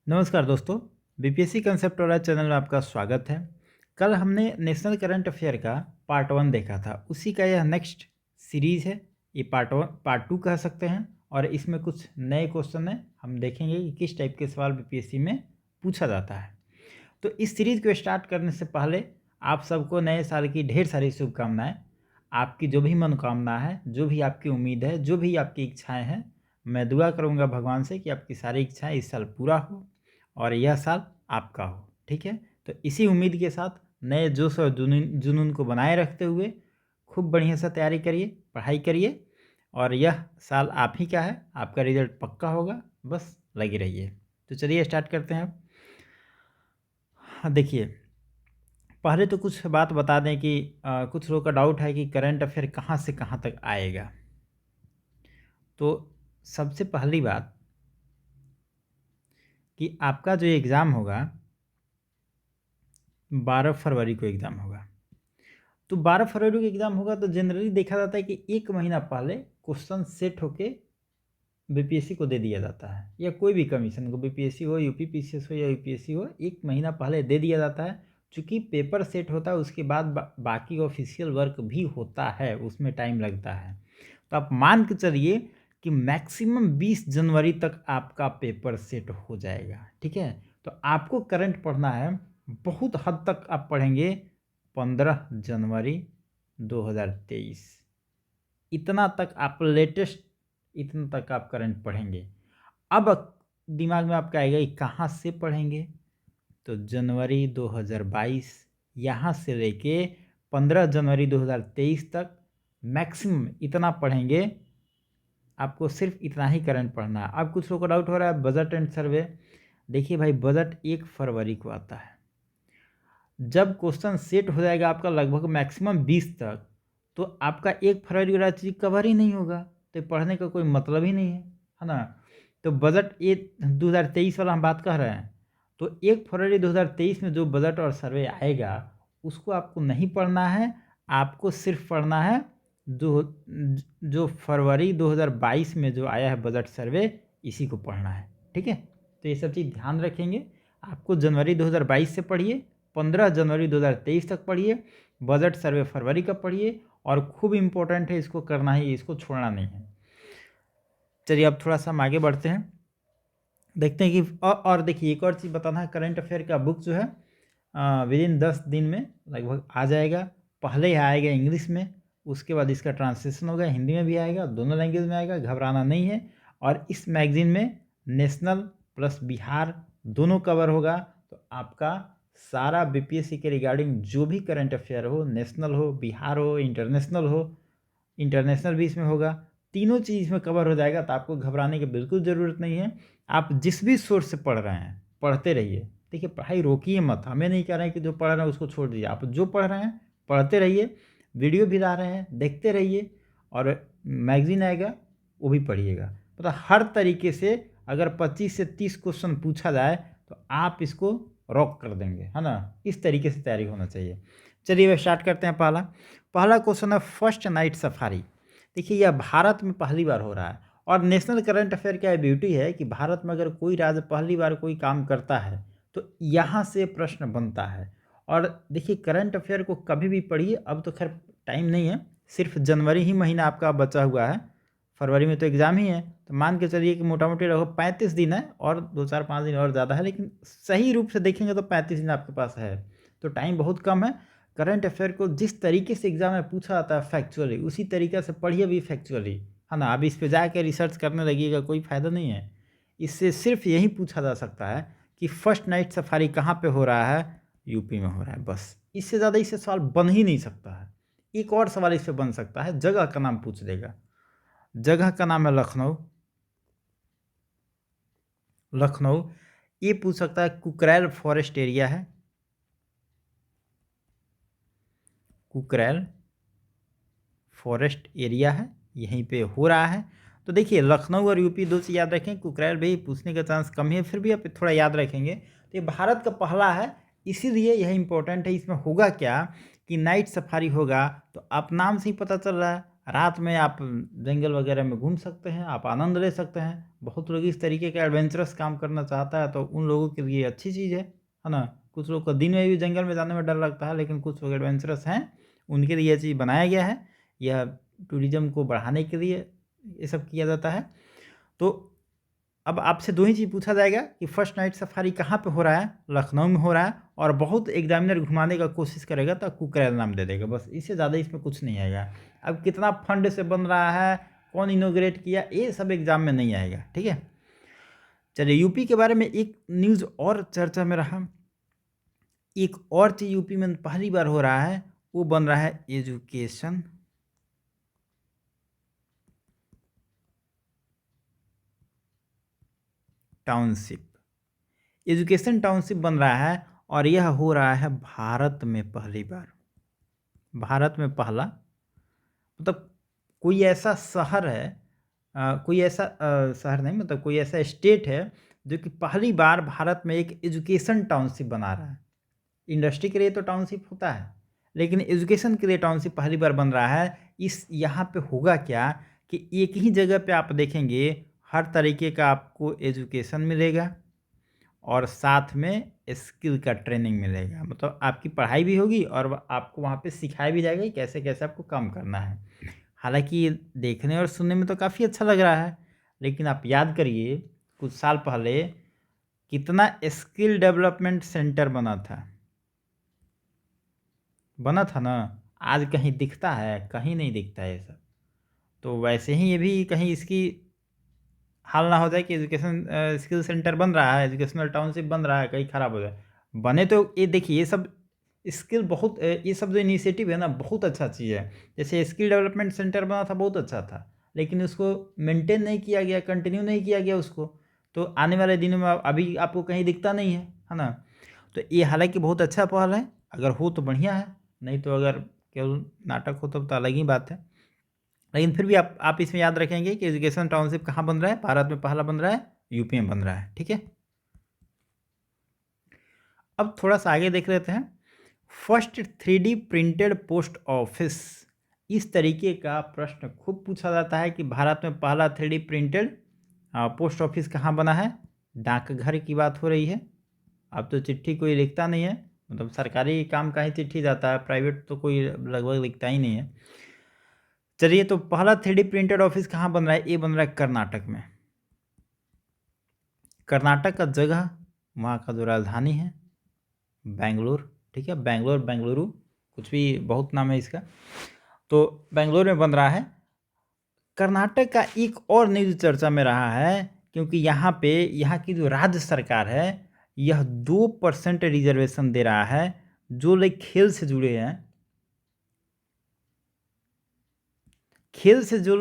नमस्कार दोस्तों, BPSC concept वाला चैनल में आपका स्वागत है। कल हमने नेशनल करंट अफेयर का पार्ट 1 देखा था। उसी का यह नेक्स्ट सीरीज़ है। ये पार्ट 2 कह सकते हैं और इसमें कुछ नए क्वेश्चन हैं। हम देखेंगे कि किस टाइप के सवाल बीपीएससी में पूछा जाता है। तो इस सीरीज़ को स्टार्ट करने से पहले आप सबको नए साल की ढेर सारी शुभकामनाएँ। आपकी जो भी मनोकामना है, जो भी आपकी उम्मीद है, जो भी आपकी इच्छाएँ हैं, मैं दुआ करूँगा भगवान से कि आपकी सारी इच्छाएँ इस साल पूरा हो और यह साल आपका हो। ठीक है? तो इसी उम्मीद के साथ नए जोश और जुनून को बनाए रखते हुए खूब बढ़िया से तैयारी करिए, पढ़ाई करिए और यह साल आप ही का है। आपका रिजल्ट पक्का होगा, बस लगे रहिए। तो चलिए स्टार्ट करते हैं अब। हाँ, देखिए, पहले तो कुछ बात बता दें कि कुछ लोगों का डाउट है कि करंट अफेयर कहाँ से कहाँ तक आएगा। तो सबसे पहली बात कि आपका जो एग्ज़ाम होगा 12 फरवरी को एग्ज़ाम होगा। तो 12 फरवरी को एग्ज़ाम होगा तो जनरली देखा जाता है कि 1 महीना पहले क्वेश्चन सेट होके बीपीएससी को दे दिया जाता है, या कोई भी कमीशन को, बीपीएससी हो, यूपी पीसीएस हो या यूपीएससी हो, 1 महीना पहले दे दिया जाता है। चूँकि पेपर सेट होता है उसके बाद बाकी ऑफिशियल वर्क भी होता है, उसमें टाइम लगता है। तो आप मान के चलिए कि मैक्सिमम 20 जनवरी तक आपका पेपर सेट हो जाएगा। ठीक है? तो आपको करंट पढ़ना है, बहुत हद तक आप पढ़ेंगे 15 जनवरी 2023। इतना तक आप लेटेस्ट, इतना तक आप करंट पढ़ेंगे। अब दिमाग में आपका आएगा कि कहाँ से पढ़ेंगे? तो जनवरी 2022 यहाँ से लेके 15 जनवरी 2023 तक मैक्सिमम इतना पढ़ेंगे। आपको सिर्फ इतना ही करंट पढ़ना है। अब कुछ लोगों को डाउट हो रहा है बजट एंड सर्वे। देखिए भाई, बजट 1 फरवरी को आता है। जब क्वेश्चन सेट हो जाएगा आपका लगभग मैक्सिमम 20 तक, तो आपका 1 फरवरी वाला चीज़ कवर ही नहीं होगा, तो पढ़ने का कोई मतलब ही नहीं है ना? तो बजट ये 2023 वाला हम बात कर रहे हैं, तो 1 फरवरी 2023 में जो बजट और सर्वे आएगा उसको आपको नहीं पढ़ना है। आपको सिर्फ पढ़ना है जो फरवरी 2022 में जो आया है बजट सर्वे, इसी को पढ़ना है। ठीक है? तो ये सब चीज़ ध्यान रखेंगे। आपको जनवरी 2022 से पढ़िए, 15 जनवरी 2023 तक पढ़िए, बजट सर्वे फरवरी का पढ़िए और खूब इम्पोर्टेंट है, इसको करना ही, इसको छोड़ना नहीं है। चलिए अब थोड़ा सा हम आगे बढ़ते हैं, देखते हैं कि और देखिए एक और चीज़ बताना है। करंट अफेयर का बुक जो है विदिन 10 दिन में लगभग आ जाएगा। पहले ही आएगा इंग्लिश में, उसके बाद इसका ट्रांसलेशन होगा, हिंदी में भी आएगा, दोनों लैंग्वेज में आएगा, घबराना नहीं है। और इस मैगज़ीन में नेशनल प्लस बिहार दोनों कवर होगा। तो आपका सारा बीपीएससी के रिगार्डिंग जो भी करंट अफेयर हो, नेशनल हो, बिहार हो, इंटरनेशनल भी इसमें होगा, तीनों चीज़ इसमें कवर हो जाएगा। तो आपको घबराने की बिल्कुल ज़रूरत नहीं है। आप जिस भी सोर्स से पढ़ रहे हैं पढ़ते रहिए। देखिए, पढ़ाई रोकिए मत। हमें नहीं कह रहे हैं कि जो पढ़ रहे हैं उसको छोड़ दीजिए। आप जो पढ़ रहे हैं पढ़ते रहिए, वीडियो भी ला रहे हैं देखते रहिए, और मैगज़ीन आएगा वो भी पढ़िएगा। मतलब हर तरीके से अगर 25 से 30 क्वेश्चन पूछा जाए तो आप इसको रॉक कर देंगे, है ना? इस तरीके से तैयारी होना चाहिए। चलिए अब स्टार्ट करते हैं। पहला क्वेश्चन है फर्स्ट नाइट सफारी। देखिए, यह भारत में पहली बार हो रहा है। और नेशनल करंट अफेयर का ब्यूटी है कि भारत में अगर कोई राज्य पहली बार कोई काम करता है तो यहाँ से प्रश्न बनता है। और देखिए, करंट अफेयर को कभी भी पढ़िए। अब तो खैर टाइम नहीं है, सिर्फ जनवरी ही महीना आपका बचा हुआ है, फरवरी में तो एग्ज़ाम ही है। तो मान के चलिए कि मोटा मोटी रहो 35 दिन है, और 2 4 5 दिन और ज़्यादा है, लेकिन सही रूप से देखेंगे तो 35 दिन आपके पास है। तो टाइम बहुत कम है। करंट अफेयर को जिस तरीके से एग्ज़ाम में पूछा जाता है फैक्चुअली, उसी तरीके से पढ़िए भी फैक्चुअली, है ना? अब इस पे जाके रिसर्च करने लगिएगा, कोई फ़ायदा नहीं है। इससे सिर्फ यही पूछा जा सकता है कि फर्स्ट नाइट सफारी कहाँ पे हो रहा है? यूपी में हो रहा है, बस। इससे ज़्यादा इससे सवाल बन ही नहीं सकता है। एक और सवाल इससे बन सकता है, जगह का नाम पूछ देगा। जगह का नाम है लखनऊ। लखनऊ ये पूछ सकता है। कुकरैल फॉरेस्ट एरिया है, कुकरैल फॉरेस्ट एरिया है, यहीं पे हो रहा है। तो देखिए, लखनऊ और यूपी दो चीज़ याद रखें। कुकरैल भी पूछने का चांस कम है, फिर भी आप थोड़ा याद रखेंगे। तो ये भारत का पहला है, इसीलिए यह इंपॉर्टेंट है। इसमें होगा क्या कि नाइट सफारी होगा। तो आप नाम से ही पता चल रहा है, रात में आप जंगल वगैरह में घूम सकते हैं, आप आनंद ले सकते हैं। बहुत लोग इस तरीके का एडवेंचरस काम करना चाहता है, तो उन लोगों के लिए अच्छी चीज़ है ना? कुछ लोग को दिन में भी जंगल में जाने में डर लगता है, लेकिन कुछ लोग एडवेंचरस हैं, उनके लिए ये चीज़ बनाया गया है। यह टूरिज़्म को बढ़ाने के लिए ये सब किया जाता है। तो अब आपसे 2 ही चीज़ पूछा जाएगा कि फर्स्ट नाइट सफारी कहाँ पे हो रहा है? लखनऊ में हो रहा है, और बहुत एग्ज़ामिनर घुमाने का कोशिश करेगा तो कुकरेल नाम दे देगा, बस इससे ज़्यादा इसमें कुछ नहीं आएगा। अब कितना फंड से बन रहा है, कौन इनॉग्रेट किया, ये सब एग्ज़ाम में नहीं आएगा, ठीक है? चलिए, यूपी के बारे में एक न्यूज़ और चर्चा में रहा। एक और चीज़ यूपी में पहली बार हो रहा है, वो बन रहा है एजुकेशन टाउनशिप। एजुकेशन टाउनशिप बन रहा है, और यह हो रहा है भारत में पहली बार। भारत में पहला, मतलब कोई ऐसा शहर है, कोई ऐसा शहर नहीं, मतलब कोई ऐसा स्टेट है जो कि पहली बार भारत में एक एजुकेशन टाउनशिप बना रहा है। इंडस्ट्री के लिए तो टाउनशिप होता है, लेकिन एजुकेशन के लिए टाउनशिप पहली बार बन रहा है। इस यहाँ पे होगा क्या कि एक ही जगह पे आप देखेंगे हर तरीके का आपको एजुकेशन मिलेगा, और साथ में स्किल का ट्रेनिंग मिलेगा। मतलब आपकी पढ़ाई भी होगी और आपको वहाँ पे सिखाया भी जाएगा कि कैसे कैसे आपको काम करना है। हालांकि ये देखने और सुनने में तो काफ़ी अच्छा लग रहा है, लेकिन आप याद करिए कुछ साल पहले कितना स्किल डेवलपमेंट सेंटर बना था ना। आज कहीं दिखता है? कहीं नहीं दिखता है ये सब। तो वैसे ही ये भी कहीं इसकी हाल ना हो जाए कि एजुकेशन स्किल सेंटर बन रहा है, एजुकेशनल टाउनशिप बन रहा है, कहीं ख़राब हो जाए। बने तो ये देखिए, ये सब स्किल बहुत ये सब जो इनिशिएटिव है ना, बहुत अच्छा चीज़ है। जैसे स्किल डेवलपमेंट सेंटर बना था, बहुत अच्छा था, लेकिन उसको मेंटेन नहीं किया गया, कंटिन्यू नहीं किया गया उसको। तो आने वाले दिनों में अभी आपको कहीं दिखता नहीं है ना? तो ये हालाँकि बहुत अच्छा पहल है, अगर हो तो बढ़िया है, नहीं तो अगर केवल नाटक हो तब तो अलग ही बात है। लेकिन फिर भी आप इसमें याद रखेंगे कि एजुकेशन टाउनशिप कहाँ बन रहा है? भारत में पहला बन रहा है, यूपी में बन रहा है, ठीक है? अब थोड़ा-सा आगे देख लेते हैं। First 3D printed post office, इस तरीके का प्रश्न खूब पूछा जाता है कि भारत में पहला 3D प्रिंटेड पोस्ट ऑफिस कहाँ बना है? डाकघर की बात हो रही है। अब तो चिट्ठी कोई लिखता नहीं है, मतलब सरकारी काम का ही चिट्ठी जाता है, प्राइवेट तो कोई लगभग लिखता ही नहीं है। चलिए, तो पहला 3D प्रिंटेड ऑफिस कहाँ बन रहा है? ये बन रहा है कर्नाटक में। कर्नाटक का जगह, वहाँ का जो राजधानी है बेंगलुरु, ठीक है? बेंगलोर, बेंगलुरु, कुछ भी बहुत नाम है इसका। तो बेंगलोर में बन रहा है। कर्नाटक का एक और न्यूज़ चर्चा में रहा है, क्योंकि यहाँ पे यहाँ की जो राज्य सरकार है, यह 2% रिजर्वेशन दे रहा है जो लोग खेल से जुड़े हैं। खेल से जो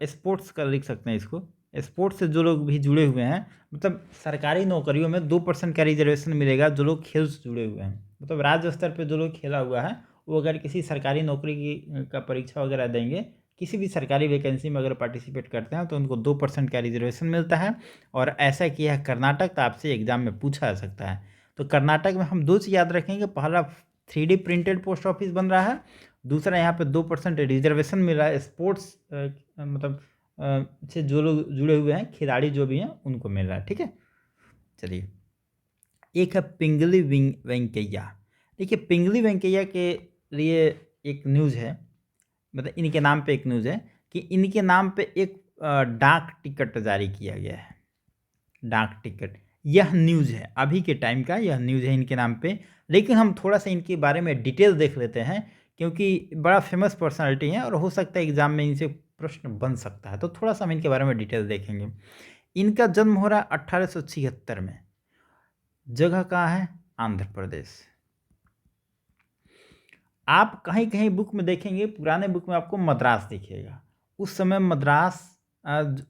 स्पोर्ट्स का लिख सकते हैं इसको, स्पोर्ट्स से जो लोग भी जुड़े हुए हैं, मतलब सरकारी नौकरियों में 2% का रिजर्वेशन मिलेगा जो लोग खेल से जुड़े हुए हैं। मतलब राज्य स्तर पे जो लोग खेला हुआ है, वो अगर किसी सरकारी नौकरी की का परीक्षा वगैरह देंगे, किसी भी सरकारी वैकेंसी में अगर पार्टिसिपेट करते हैं, तो उनको 2% का रिजर्वेशन मिलता है। और ऐसा किया है कर्नाटक, तो आपसे एग्जाम में पूछा जा सकता है। तो कर्नाटक में हम 2 चीज़ याद रखेंगे, पहला 3D प्रिंटेड पोस्ट ऑफिस बन रहा है, दूसरा यहाँ पे 2% रिजर्वेशन मिल रहा है स्पोर्ट्स मतलब से जो लोग जुड़े हुए हैं, खिलाड़ी जो भी हैं, उनको मिल रहा है, ठीक है? चलिए, एक है पिंगली वेंकैया। देखिए, पिंगली वेंकैया के लिए एक न्यूज़ है, मतलब इनके नाम पे एक न्यूज़ है कि इनके नाम पे एक डाक टिकट जारी किया गया है। डाक टिकट, यह न्यूज़ है, अभी के टाइम का यह न्यूज़ है इनके नाम पे। लेकिन हम थोड़ा-सा इनके बारे में डिटेल देख लेते हैं, क्योंकि बड़ा फेमस पर्सनैलिटी है और हो सकता है एग्ज़ाम में इनसे प्रश्न बन सकता है। तो थोड़ा-सा हम इनके बारे में डिटेल देखेंगे। इनका जन्म हो रहा है 1876 में। जगह कहाँ है? आंध्र प्रदेश। आप कहीं-कहीं बुक में देखेंगे, पुराने बुक में आपको मद्रास दिखेगा। उस समय मद्रास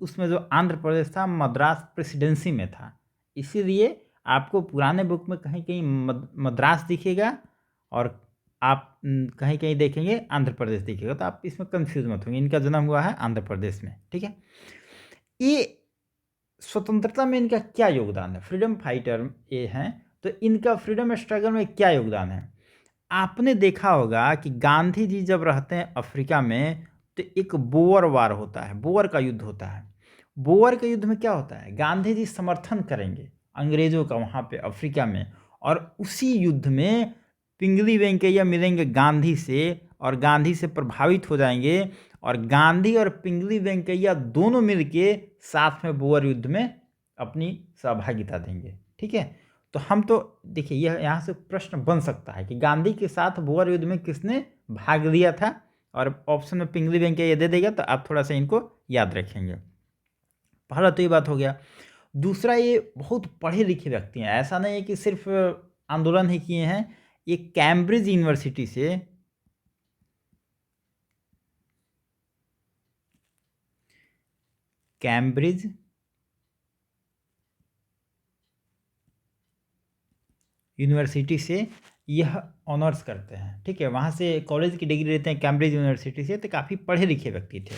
उसमें जो आंध्र प्रदेश था, मद्रास प्रेसिडेंसी में था। इसीलिए आपको पुराने बुक में कहीं-कहीं मद्रास दिखेगा, और आप कहीं-कहीं देखेंगे आंध्र प्रदेश दिखेगा। तो आप इसमें कन्फ्यूज़ मत होंगे, इनका जन्म हुआ है आंध्र प्रदेश में, ठीक है? ये स्वतंत्रता में इनका क्या योगदान है? फ्रीडम फाइटर ये हैं, तो इनका फ्रीडम स्ट्रगल में क्या योगदान है? आपने देखा होगा कि गांधी जी जब रहते हैं अफ्रीका में, तो एक बोअर वार होता है, बोअर का युद्ध होता है। बोअर के युद्ध में क्या होता है, गांधी जी समर्थन करेंगे अंग्रेजों का वहाँ पे अफ्रीका में, और उसी युद्ध में पिंगली वेंकैया मिलेंगे गांधी से और गांधी से प्रभावित हो जाएंगे, और गांधी और पिंगली वेंकैया दोनों मिलके साथ में बोअर युद्ध में अपनी सहभागिता देंगे। ठीक है, तो हम तो देखिए यह यहाँ से प्रश्न बन सकता है कि गांधी के साथ बोअर युद्ध में किसने भाग लिया था, और ऑप्शन में पिंगली वेंकैया दे देगा, तो आप थोड़ा सा इनको याद रखेंगे। पहला तो ये बात हो गया। दूसरा, ये बहुत पढ़े लिखे व्यक्ति हैं, ऐसा नहीं है कि सिर्फ आंदोलन ही किए हैं। ये कैम्ब्रिज यूनिवर्सिटी से कैम्ब्रिज यूनिवर्सिटी से यह ऑनर्स करते हैं। ठीक है, वहाँ से कॉलेज की डिग्री लेते हैं कैम्ब्रिज यूनिवर्सिटी से, तो काफ़ी पढ़े लिखे व्यक्ति थे।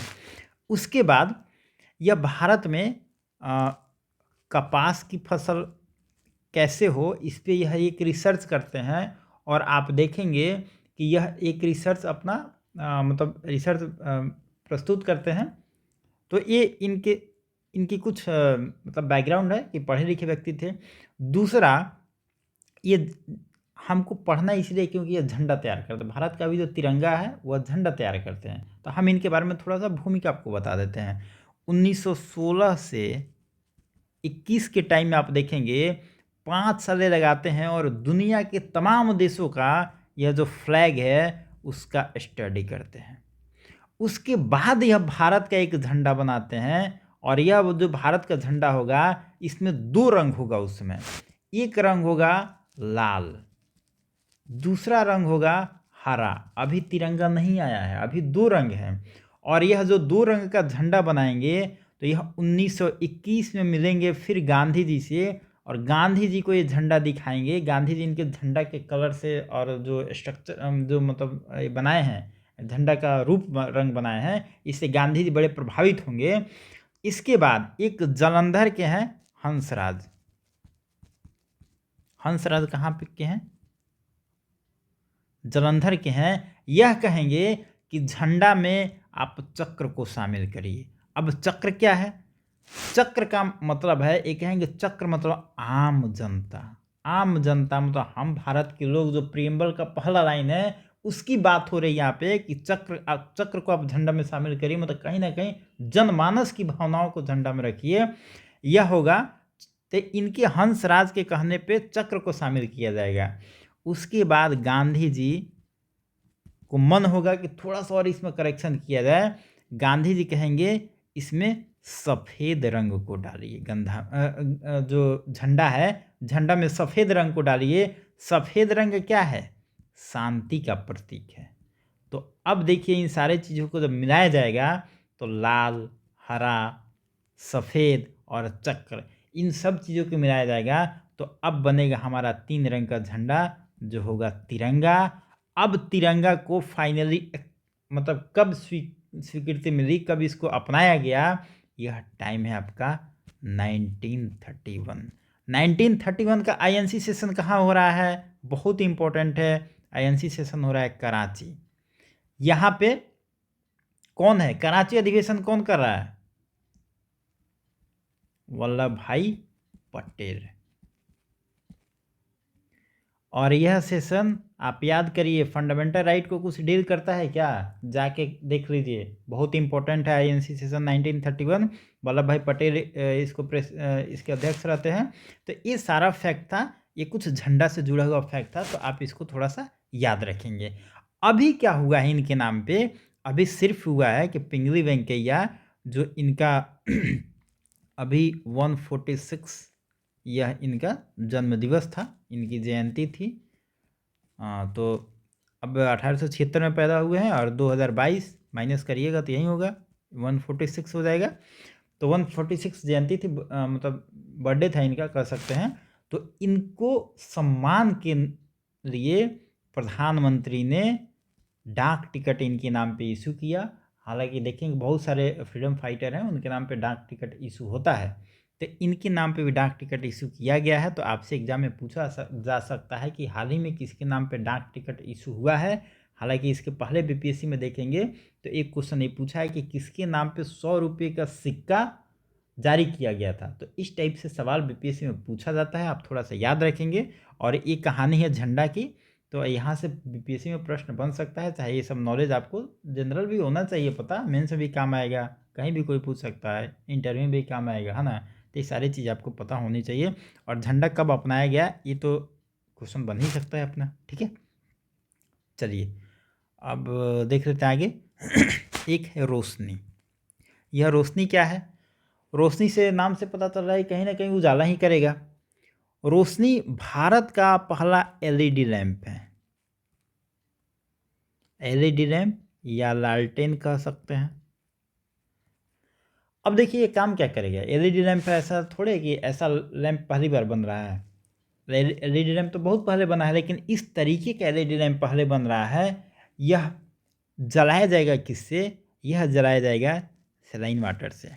उसके बाद यह भारत में कपास की फसल कैसे हो इस पे यह एक रिसर्च करते हैं, और आप देखेंगे कि यह एक रिसर्च अपना मतलब रिसर्च प्रस्तुत करते हैं। तो ये इनकी कुछ मतलब बैकग्राउंड है कि पढ़े लिखे व्यक्ति थे। दूसरा, ये हमको पढ़ना इसलिए क्योंकि ये झंडा तैयार करते हैं, भारत का भी जो तिरंगा है वह झंडा तैयार करते हैं। तो हम इनके बारे में थोड़ा सा भूमिका आपको बता देते हैं। 1916 से 21 के टाइम में आप देखेंगे 5 सालें लगाते हैं और दुनिया के तमाम देशों का यह जो फ्लैग है उसका स्टडी करते हैं। उसके बाद यह भारत का एक झंडा बनाते हैं, और यह जो भारत का झंडा होगा इसमें 2 रंग होगा उसमें। एक रंग होगा लाल, दूसरा रंग होगा हरा। अभी तिरंगा नहीं आया है, अभी 2 रंग हैं, और यह जो 2 रंग का झंडा बनाएंगे तो यह 1921 में मिलेंगे फिर गांधी जी से, और गांधी जी को ये झंडा दिखाएंगे। गांधी जी इनके झंडा के कलर से और जो स्ट्रक्चर जो मतलब बनाए हैं, झंडा का रूप रंग बनाए हैं, इससे गांधी जी बड़े प्रभावित होंगे। इसके बाद एक जालंधर के हैं हंसराज। हंसराज कहाँ पे के हैं, जालंधर के हैं। यह कहेंगे कि झंडा में आप चक्र को शामिल करिए। अब चक्र क्या है, चक्र का मतलब है, एक कहेंगे चक्र मतलब आम जनता। आम जनता मतलब हम भारत के लोग, जो प्रियम्बल का पहला लाइन है उसकी बात हो रही है यहाँ पे कि चक्र को आप झंडा में शामिल करिए, मतलब कहीं ना कहीं जनमानस की भावनाओं को झंडा में रखिए, यह होगा। तो इनके हंसराज के कहने पे चक्र को शामिल किया जाएगा। उसके बाद गांधी जी को मन होगा कि थोड़ा सा और इसमें करेक्शन किया जाए। गांधी जी कहेंगे इसमें सफ़ेद रंग को डालिए, जो झंडा है झंडा में सफ़ेद रंग को डालिए। सफ़ेद रंग क्या है, शांति का प्रतीक है। तो अब देखिए इन सारे चीज़ों को जब मिलाया जाएगा तो लाल, हरा, सफ़ेद और चक्र, इन सब चीज़ों को मिलाया जाएगा तो अब बनेगा हमारा 3 रंग का झंडा जो होगा तिरंगा। अब तिरंगा को फाइनली मतलब कब स्वीकृति मिली, कब इसको अपनाया गया, यह टाइम है आपका 1931। 1931 का आईएनसी सेशन कहाँ हो रहा है, बहुत इंपॉर्टेंट है। आईएनसी सेशन हो रहा है कराची। यहाँ पे कौन है, कराची अधिवेशन कौन कर रहा है, वल्लभ भाई पटेल। और यह सेशन आप याद करिए, फंडामेंटल राइट को कुछ डील करता है क्या, जाके देख लीजिए, बहुत इंपॉर्टेंट है। आईएनसी सेशन 1931, वल्लभ भाई पटेल इसके अध्यक्ष रहते हैं। तो ये सारा फैक्ट था, ये कुछ झंडा से जुड़ा हुआ फैक्ट था, तो आप इसको थोड़ा सा याद रखेंगे। अभी क्या हुआ है इनके नाम पे, अभी सिर्फ हुआ है कि पिंगली वेंकैया जो इनका अभी 146 यह इनका जन्म दिवस था, इनकी जयंती थी। तो अब 1876 में पैदा हुए हैं और 2022 माइनस करिएगा तो यही होगा, 146 हो जाएगा। तो 146 जयंती थी, मतलब बर्थडे था इनका कह सकते हैं। तो इनको सम्मान के लिए प्रधानमंत्री ने डाक टिकट इनके नाम पे इशू किया। हालांकि देखेंगे बहुत सारे फ्रीडम फाइटर हैं उनके नाम पे डाक टिकट इशू होता है, तो इनके नाम पे भी डाक टिकट इशू किया गया है। तो आपसे एग्जाम में पूछा जा सकता है कि हाल ही में किसके नाम पे डाक टिकट इशू हुआ है, हालांकि इसके पहले बीपीएससी में देखेंगे तो एक क्वेश्चन ये पूछा है कि किसके नाम पे 100 रुपये का सिक्का जारी किया गया था। तो इस टाइप से सवाल बीपीएससी में पूछा जाता है, आप थोड़ा सा याद रखेंगे। और एक कहानी है झंडा की, तो यहाँ से बीपीएससी में प्रश्न बन सकता है। चाहे ये सब नॉलेज आपको जनरल भी होना चाहिए पता, मेंस में भी काम आएगा, कहीं भी कोई पूछ सकता है, इंटरव्यू में भी काम आएगा, है ना। तो ये सारी चीज़ आपको पता होनी चाहिए। और झंडा कब अपनाया गया ये तो क्वेश्चन बन ही सकता है अपना, ठीक है। चलिए अब देख लेते हैं आगे। एक है रोशनी। यह रोशनी क्या है? रोशनी से नाम से पता चल रहा है कहीं ना कहीं उजाला ही करेगा। रोशनी भारत का पहला एलईडी लैंप है। एलईडी लैंप या लालटेन कह सकते हैं। अब देखिए ये काम क्या करेगा। एलईडी लैंप है, ऐसा थोड़े कि ऐसा लैंप पहली बार बन रहा है। एलईडी लैंप तो बहुत पहले बना है, लेकिन इस तरीके का एलईडी लैंप पहले बन रहा है। यह जलाया जाएगा किससे? यह जलाया जाएगा सलाइन वाटर से,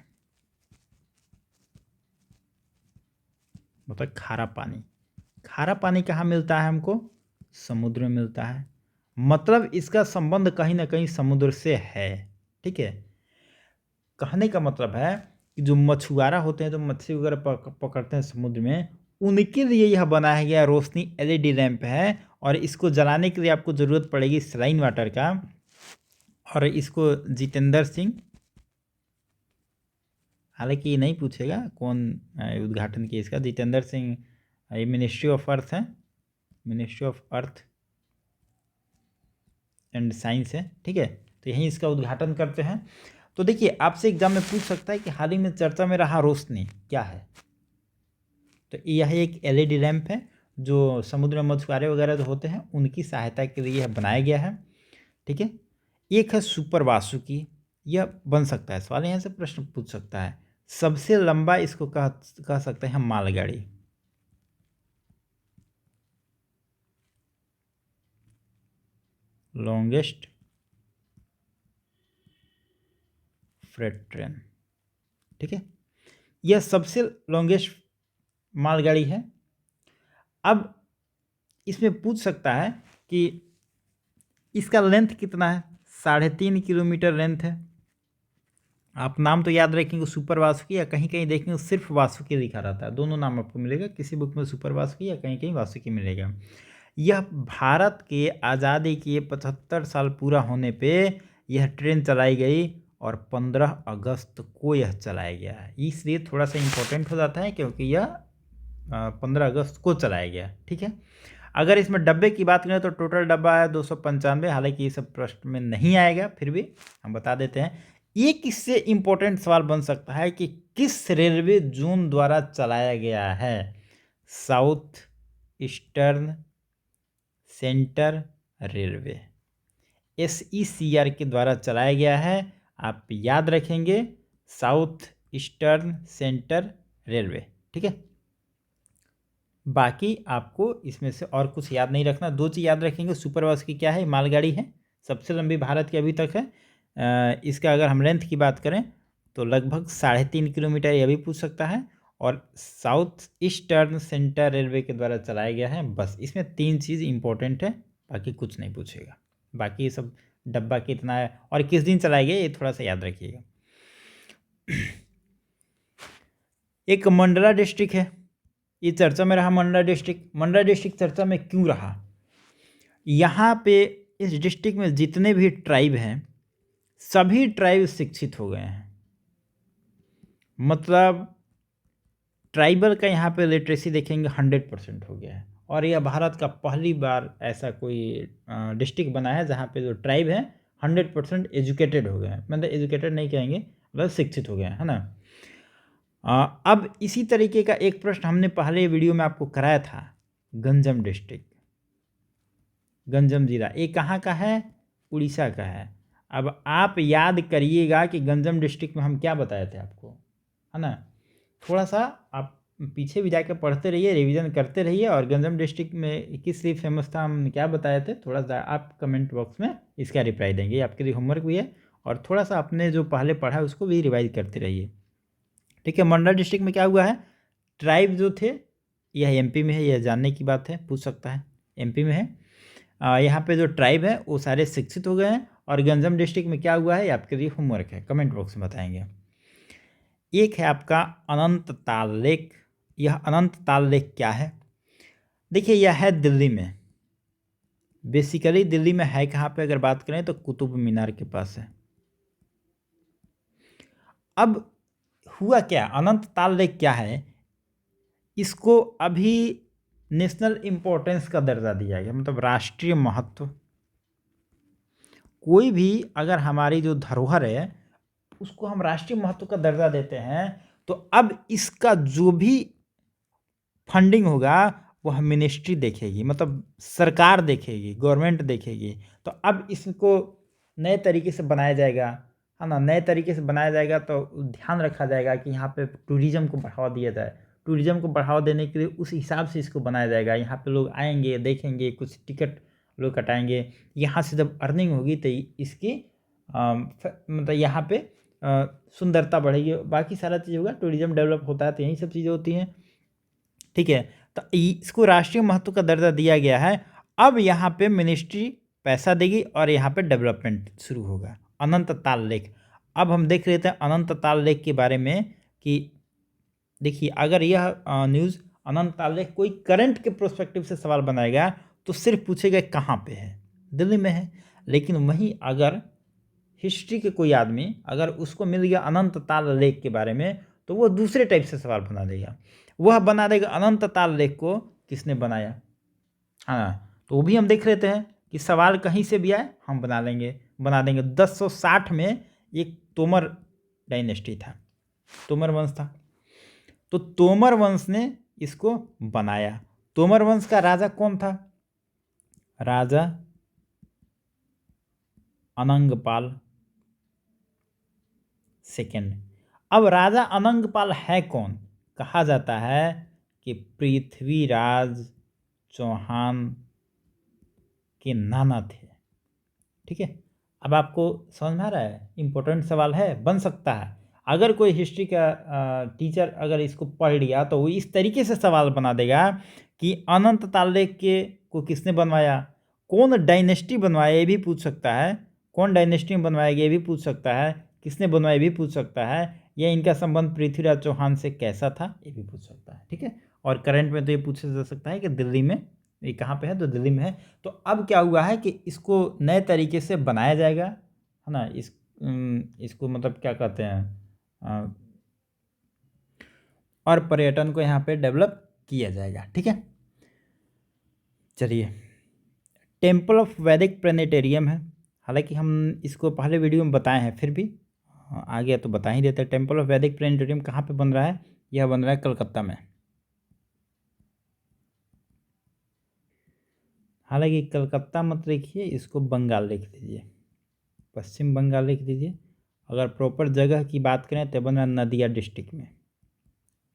मतलब खारा पानी। खारा पानी कहाँ मिलता है हमको? समुद्र में मिलता है। मतलब इसका संबंध कहीं ना कहीं समुद्र से है, ठीक है। कहने का मतलब है कि जो मछुआरा होते हैं, जो मछली वगैरह पकड़ते हैं समुद्र में, उनके लिए यह बनाया गया रोशनी एलईडी लैंप है। और इसको जलाने के लिए आपको ज़रूरत पड़ेगी सलाइन वाटर का। और इसको जितेंद्र सिंह, हालांकि ये नहीं पूछेगा कौन उद्घाटन किया इसका, जितेंद्र सिंह, ये मिनिस्ट्री ऑफ अर्थ है, ministry of earth and science है, ठीक है। तो यहीं इसका उद्घाटन करते हैं। तो देखिए आपसे एग्जाम में पूछ सकता है कि हाल ही में चर्चा में रहा रोशनी क्या है। तो यह एक एलईडी लैंप है जो समुद्र में मछुआरे वगैरह जो होते हैं उनकी सहायता के लिए यह बनाया गया है, ठीक है। एक है सुपर वासुकी, यह बन सकता है सवाल, यहाँ से प्रश्न पूछ सकता है। सबसे लंबा इसको कह सकते हैं मालगाड़ी। लॉन्गेस्ट फ्रेट ट्रेन, ठीक है। यह सबसे लॉन्गेस्ट मालगाड़ी है। अब इसमें पूछ सकता है कि इसका लेंथ कितना है? 3.5 किलोमीटर लेंथ है। आप नाम तो याद रखेंगे सुपर वासुकी, या कहीं कहीं देखेंगे सिर्फ वासुकी लिखा रहता है। दोनों नाम आपको मिलेगा, किसी बुक में सुपर वासुकी या कहीं कहीं वासुकी मिलेगा। यह भारत के आज़ादी के 75 साल पूरा होने पे यह ट्रेन चलाई गई और 15 अगस्त को यह चलाया गया है। इसलिए थोड़ा सा इम्पोर्टेंट हो जाता है क्योंकि यह 15 अगस्त को चलाया गया, ठीक है। अगर इसमें डब्बे की बात करें तो टोटल डब्बा है 295। हालांकि ये सब प्रश्न में नहीं आएगा, फिर भी हम बता देते हैं। ये किससे इम्पोर्टेंट सवाल बन सकता है कि किस रेलवे जोन द्वारा चलाया गया है? South eastern centre railway, SECR के द्वारा चलाया गया है। आप याद रखेंगे साउथ ईस्टर्न सेंटर रेलवे, ठीक है। बाकी आपको इसमें से और कुछ याद नहीं रखना। दो चीज़ याद रखेंगे, सुपर वासुकी क्या है? मालगाड़ी है, सबसे लंबी भारत की अभी तक है। इसका अगर हम लेंथ की बात करें तो लगभग 3.5 किलोमीटर, यह भी पूछ सकता है। और साउथ ईस्टर्न सेंटर रेलवे के द्वारा चलाया गया है। बस इसमें 3 चीज़ इंपॉर्टेंट है, बाकी कुछ नहीं पूछेगा। बाकी ये सब डब्बा कितना है और किस दिन चलाया गया ये थोड़ा सा याद रखिएगा। एक मंडला डिस्ट्रिक्ट है, ये चर्चा में रहा। मंडला डिस्ट्रिक्ट चर्चा में क्यों रहा? यहाँ पे इस डिस्ट्रिक्ट में जितने भी ट्राइब हैं सभी ट्राइब शिक्षित हो गए हैं। मतलब ट्राइबल का यहाँ पे लिटरेसी देखेंगे 100% हो गया है। और यह भारत का पहली बार ऐसा कोई डिस्ट्रिक्ट बना है जहाँ पे जो ट्राइब है 100% एजुकेटेड हो गए हैं। मतलब एजुकेटेड नहीं कहेंगे, मतलब शिक्षित हो गए हैं, है ना। अब इसी तरीके का एक प्रश्न हमने पहले वीडियो में आपको कराया था। गंजम डिस्ट्रिक्ट, गंजम जिला, ये कहाँ का है? उड़ीसा का है। अब आप याद करिएगा कि गंजम डिस्ट्रिक्ट में हम क्या बताए थे आपको, है ना। थोड़ा सा आप पीछे भी जाकर पढ़ते रहिए, रिवीजन करते रहिए। और गंजम डिस्ट्रिक्ट में किस लिए फेमस था, हम क्या बताए थे, थोड़ा सा आप कमेंट बॉक्स में इसका रिप्लाई देंगे। आपके लिए होमवर्क भी है। और थोड़ा सा आपने जो पहले पढ़ा है उसको भी रिवाइज करते रहिए, ठीक है। मंडला डिस्ट्रिक्ट में क्या हुआ है? ट्राइब जो थे, यह MP में है, यह जानने की बात है, पूछ सकता है, MP में है। यहाँ पे जो ट्राइब है वो सारे शिक्षित हो गए हैं। और गंजम डिस्ट्रिक्ट में क्या हुआ है, ये आपके लिए होमवर्क है, कमेंट बॉक्स में बताएंगे। एक है आपका अनंत ताल लेक। यह अनंत ताल लेक क्या है? देखिए, यह है दिल्ली में। बेसिकली दिल्ली में है कहाँ पे, अगर बात करें तो कुतुब मीनार के पास है। अब हुआ क्या, अनंत ताल लेक क्या है, इसको अभी नेशनल इम्पोर्टेंस का दर्जा दिया गया, मतलब राष्ट्रीय महत्व। कोई भी अगर हमारी जो धरोहर है उसको हम राष्ट्रीय महत्व का दर्जा देते हैं, तो अब इसका जो भी फंडिंग होगा वह मिनिस्ट्री देखेगी, मतलब सरकार देखेगी, गवर्नमेंट देखेगी। तो अब इसको नए तरीके से बनाया जाएगा, है ना, नए तरीके से बनाया जाएगा तो ध्यान रखा जाएगा कि यहाँ पे टूरिज़्म को बढ़ावा दिया जाए। टूरिज़्म को बढ़ावा देने के लिए उस हिसाब से इसको बनाया जाएगा। यहाँ पे लोग आएंगे, देखेंगे, कुछ टिकट लोग कटाएंगे, यहाँ से जब अर्निंग होगी तो इसकी मतलब यहाँ पे सुंदरता बढ़ेगी, बाकी सारा चीज़ होगा, टूरिज़्म डेवलप होता है तो यही सब चीज़ें होती हैं। ठीक है, तो इसको राष्ट्रीय महत्व का दर्जा दिया गया है। अब यहाँ पे मिनिस्ट्री पैसा देगी और यहाँ पे डेवलपमेंट शुरू होगा। अनंत ताल लेक, अब हम देख लेते हैं अनंत ताल लेक के बारे में कि देखिए, अगर यह न्यूज़ अनंत ताल लेक कोई करंट के प्रोस्पेक्टिव से सवाल बनाएगा तो सिर्फ पूछेगा कहाँ पे है, दिल्ली में है। लेकिन वहीं अगर हिस्ट्री के कोई आदमी अगर उसको मिल गया अनंत ताल लेक के बारे में तो वो दूसरे टाइप से सवाल बना देगा। वह बना देगा अनंत ताल लेक को किसने बनाया, हाँ, तो वो भी हम देख लेते हैं कि सवाल कहीं से भी आए हम बना देंगे। 1060 में एक तोमर डायनेस्टी था, तोमर वंश था, तो तोमर वंश ने इसको बनाया। तोमर वंश का राजा कौन था? राजा अनंगपाल सेकेंड। अब राजा अनंगपाल है कौन? कहा जाता है कि पृथ्वीराज चौहान के नाना थे। ठीक है, अब आपको समझ में आ रहा है, इम्पोर्टेंट सवाल है, बन सकता है। अगर कोई हिस्ट्री का टीचर अगर इसको पढ़ लिया तो वो इस तरीके से सवाल बना देगा कि अनंत ताल लेक के को किसने बनवाया, कौन डायनेस्टी बनवाया ये भी पूछ सकता है, कौन डायनेस्टी बनवाया ये भी पूछ सकता है, किसने बनवाया ये भी पूछ सकता है, या इनका संबंध पृथ्वीराज चौहान से कैसा था ये भी पूछ सकता है। ठीक है, और करंट में तो ये पूछा जा सकता है कि दिल्ली में ये कहाँ पे है, तो दिल्ली में है। तो अब क्या हुआ है कि इसको नए तरीके से बनाया जाएगा, है ना, इसको मतलब क्या कहते हैं, और पर्यटन को यहाँ पे डेवलप किया जाएगा। ठीक है, चलिए, टेम्पल ऑफ वैदिक प्लेनेटेरियम है, हालांकि हम इसको पहले वीडियो में बताए हैं, फिर भी आ गया तो बता ही देते हैं। टेम्पल ऑफ वैदिक प्लेनेटेरियम कहाँ पे बन रहा है? यह बन रहा है कलकत्ता में। हालांकि कलकत्ता मत लिखिए, इसको बंगाल लिख दीजिए, पश्चिम बंगाल लिख दीजिए। अगर प्रॉपर जगह की बात करें तो बन रहा है नदिया डिस्ट्रिक्ट में,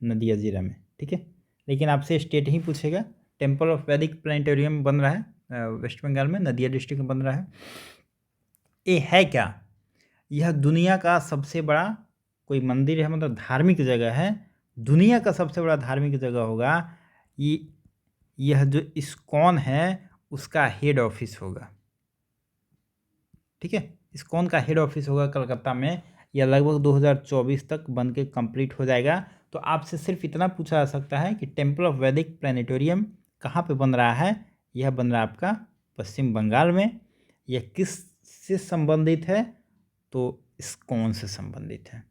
नदिया ज़िला में। ठीक है, लेकिन आपसे स्टेट ही पूछेगा। टेम्पल ऑफ वैदिक प्लानिटोरियम बन रहा है वेस्ट बंगाल में, नदिया डिस्ट्रिक्ट में बन रहा है। ये है क्या? यह दुनिया का सबसे बड़ा कोई मंदिर है, मतलब धार्मिक जगह है, दुनिया का सबसे बड़ा धार्मिक जगह होगा। यह जो इस्कॉन है उसका हेड ऑफिस होगा। ठीक है, इस्कॉन का हेड ऑफिस होगा कलकत्ता में। यह लगभग 2024 तक बन के कंप्लीट हो जाएगा। तो आपसे सिर्फ इतना पूछा जा सकता है कि टेम्पल ऑफ वैदिक प्लानिटोरियम कहाँ पे बन रहा है? यह बन रहा है आपका पश्चिम बंगाल में। यह किस से संबंधित है? तो इस्कॉन से संबंधित है।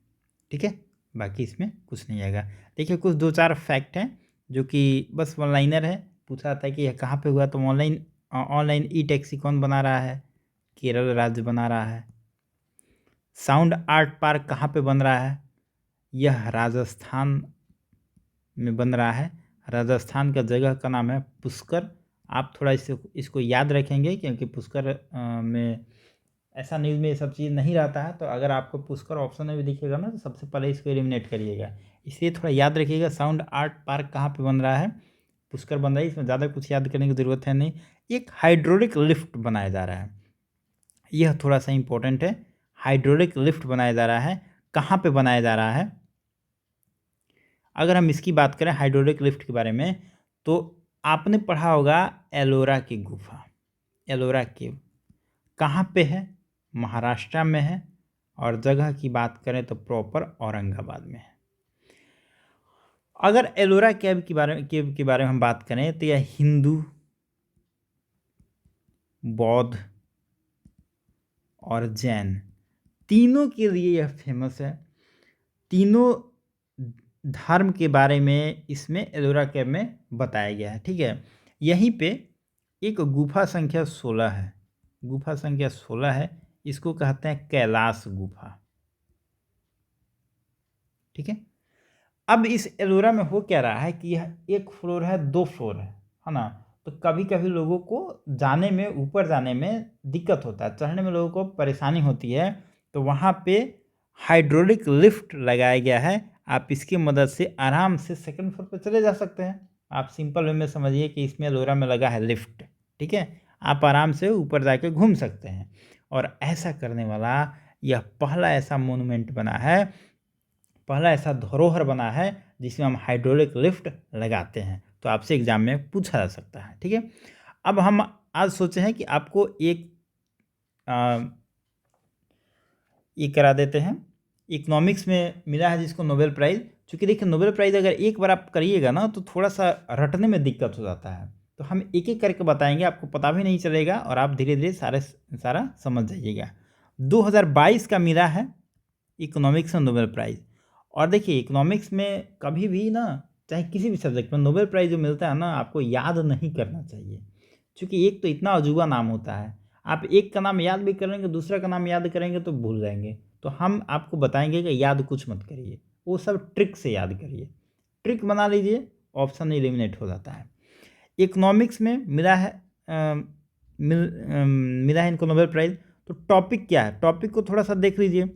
ठीक है, बाकी इसमें कुछ नहीं आएगा। देखिए, कुछ 2-4 फैक्ट हैं जो कि बस वन लाइनर है। पूछा जाता है कि यह कहाँ पे हुआ, तो ऑनलाइन ई टैक्सी कौन बना रहा है? केरल राज्य बना रहा है। साउंड आर्ट पार्क कहाँ पे बन रहा है? यह राजस्थान में बन रहा है। राजस्थान का जगह का नाम है पुष्कर। आप थोड़ा इसको याद रखेंगे क्योंकि पुष्कर में ऐसा न्यूज़ में ये सब चीज़ नहीं रहता है। तो अगर आपको पुष्कर ऑप्शन में भी दिखेगा ना तो सबसे पहले इसको एलिमिनेट करिएगा, इसलिए थोड़ा याद रखिएगा। साउंड आर्ट पार्क कहाँ पे बन रहा है? पुष्कर बन रहा है। इसमें ज़्यादा कुछ याद करने की ज़रूरत है नहीं। एक हाइड्रोलिक लिफ्ट बनाया जा रहा है, यह थोड़ा सा इम्पोर्टेंट है। हाइड्रोलिक लिफ्ट बनाया जा रहा है, कहाँ पे बनाया जा रहा है? अगर हम इसकी बात करें हाइड्रोलिक लिफ्ट के बारे में, तो आपने पढ़ा होगा एलोरा की गुफा। एलोरा केव कहाँ पे है? महाराष्ट्र में है, और जगह की बात करें तो प्रॉपर औरंगाबाद में है। अगर एलोरा केव के बारे में हम बात करें तो यह हिंदू, बौद्ध और जैन तीनों के लिए यह फेमस है। तीनों धर्म के बारे में इसमें एलोरा केव में बताया गया है। ठीक है, यहीं पे एक गुफा संख्या 16 है। गुफा संख्या 16 है, इसको कहते हैं कैलाश गुफा। ठीक है, अब इस एलोरा में हो क्या रहा है कि यह एक फ्लोर है, 2 फ्लोर है ना। तो कभी कभी लोगों को जाने में, ऊपर जाने में दिक्कत होता है, चढ़ने में लोगों को परेशानी होती है। तो वहाँ पे हाइड्रोलिक लिफ्ट लगाया गया है। आप इसकी मदद से आराम से सेकंड फ्लोर पर चले जा सकते हैं। आप सिंपल वे में समझिए कि इसमें एलोरा में लगा है लिफ्ट। ठीक है, आप आराम से ऊपर जाके घूम सकते हैं। और ऐसा करने वाला यह पहला ऐसा मोनूमेंट बना है, पहला ऐसा धरोहर बना है जिसमें हम हाइड्रोलिक लिफ्ट लगाते हैं। तो आपसे एग्जाम में पूछा जा सकता है। ठीक है, अब हम आज सोचे हैं कि आपको एक ये करा देते हैं। इकोनॉमिक्स में मिला है जिसको नोबेल प्राइज़। चूँकि देखिए, नोबेल प्राइज़ अगर एक बार आप करिएगा ना तो थोड़ा सा रटने में दिक्कत हो जाता है। तो हम एक एक करके बताएंगे, आपको पता भी नहीं चलेगा और आप धीरे धीरे सारा समझ जाइएगा। 2022 का मिला है इकोनॉमिक्स में नोबेल प्राइज़। और देखिए, इकोनॉमिक्स में कभी भी ना, चाहे किसी भी सब्जेक्ट में, नोबेल प्राइज़ जो मिलता है ना, आपको याद नहीं करना चाहिए। क्योंकि एक तो इतना अजूबा नाम होता है, आप एक का नाम याद भी करेंगे, दूसरा का नाम याद करेंगे तो भूल जाएंगे। तो हम आपको बताएंगे कि याद कुछ मत करिए, वो सब ट्रिक से याद करिए। ट्रिक बना लीजिए, ऑप्शन एलिमिनेट हो जाता है। इकोनॉमिक्स में मिला है मिला है इनको नोबेल प्राइज़। तो टॉपिक क्या है, टॉपिक को थोड़ा सा देख लीजिए।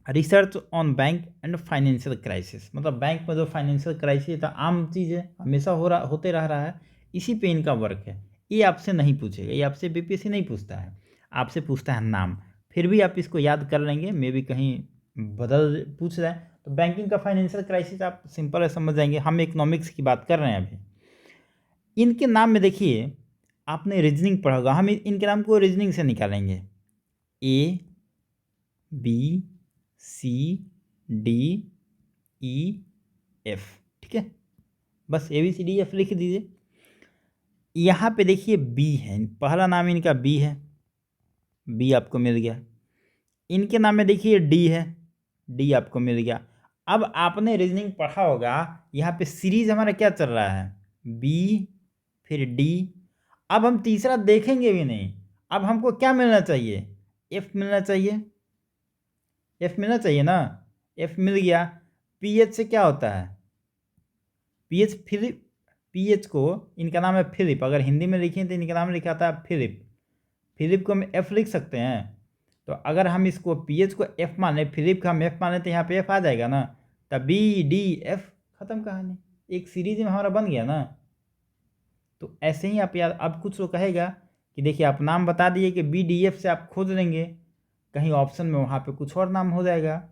Research on bank and financial crisis, मतलब बैंक में जो फाइनेंशियल क्राइसिस था, आम चीज़ है, हमेशा होते रह रहा है, इसी पे इनका वर्क है। ये आपसे नहीं पूछेगा, ये आपसे बीपीएससी नहीं पूछता है, आपसे पूछता है नाम। फिर भी आप इसको याद कर लेंगे, मे भी कहीं बदल पूछ रहा है। तो बैंकिंग का फाइनेंशियल क्राइसिस आप सिंपल है, समझ जाएंगे। हम इकोनॉमिक्स की बात कर रहे हैं अभी। इनके नाम में देखिए, आपने रीजनिंग पढ़ा होगा, हम इनके नाम को रीजनिंग से निकालेंगे। A, B, C, D, E, F. ठीक है, बस A B C D F लिख दीजिए। यहाँ पे देखिए बी है, पहला नाम इनका बी है, बी आपको मिल गया। इनके नाम में देखिए डी है, डी आपको मिल गया। अब आपने रीजनिंग पढ़ा होगा, यहाँ पे सीरीज हमारा क्या चल रहा है, बी फिर डी। अब हम तीसरा देखेंगे भी नहीं, अब हमको क्या मिलना चाहिए, एफ मिलना चाहिए। एफ मिलना चाहिए ना, एफ मिल गया। पीएच से क्या होता है, पीएच फिलिप, पीएच को इनका नाम है फिलिप, अगर हिंदी में लिखें तो इनका नाम लिखा था फिलिप। फिलिप को हम एफ लिख सकते हैं। तो अगर हम इसको पीएच को एफ माने, फिलिप का हम एफ माने, तो यहाँ पे एफ आ जाएगा ना। तब बी डी एफ, खत्म कहानी, एक सीरीज में हमारा बन गया ना। तो ऐसे ही आप याद, अब कुछ लोग कहेगा कि देखिए आप नाम बता दिए कि बी डी एफ से आप खोज लेंगे, कहीं ऑप्शन में वहाँ पे कुछ और नाम हो जाएगा।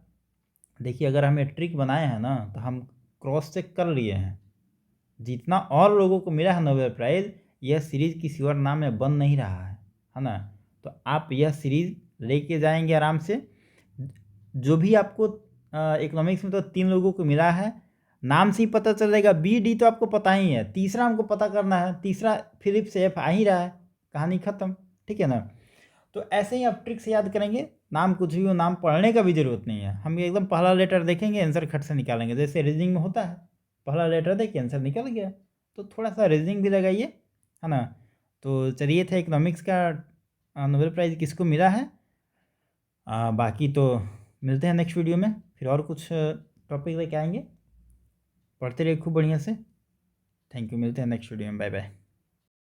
देखिए, अगर हमें ट्रिक बनाए हैं ना, तो हम क्रॉस चेक कर लिए हैं। जितना और लोगों को मिला है नोबेल प्राइज़, यह सीरीज़ किसी और नाम में बन नहीं रहा है ना। तो आप यह सीरीज़ लेके जाएंगे आराम से। जो भी आपको इकोनॉमिक्स में तो 3 लोगों को मिला है, नाम से ही पता चलेगा। बी डी तो आपको पता ही है, तीसरा हमको पता करना है, तीसरा फिलिप से एफ आ ही रहा है, कहानी ख़त्म। ठीक है ना। तो ऐसे ही आप ट्रिक से याद करेंगे, नाम कुछ भी हो, नाम पढ़ने का भी ज़रूरत नहीं है। हम एकदम पहला लेटर देखेंगे, आंसर खट से निकालेंगे, जैसे रीजनिंग में होता है, पहला लेटर देखिए आंसर निकल गया। तो थोड़ा सा रीजनिंग भी लगाइए, है ना। तो चलिए, था इकोनॉमिक्स का नोबेल प्राइज़ किसको मिला है। बाकी तो मिलते हैं नेक्स्ट वीडियो में, फिर और कुछ टॉपिक लेके आएंगे। पढ़ते रहिए खूब बढ़िया से। थैंक यू, मिलते हैं नेक्स्ट वीडियो में, बाय बाय।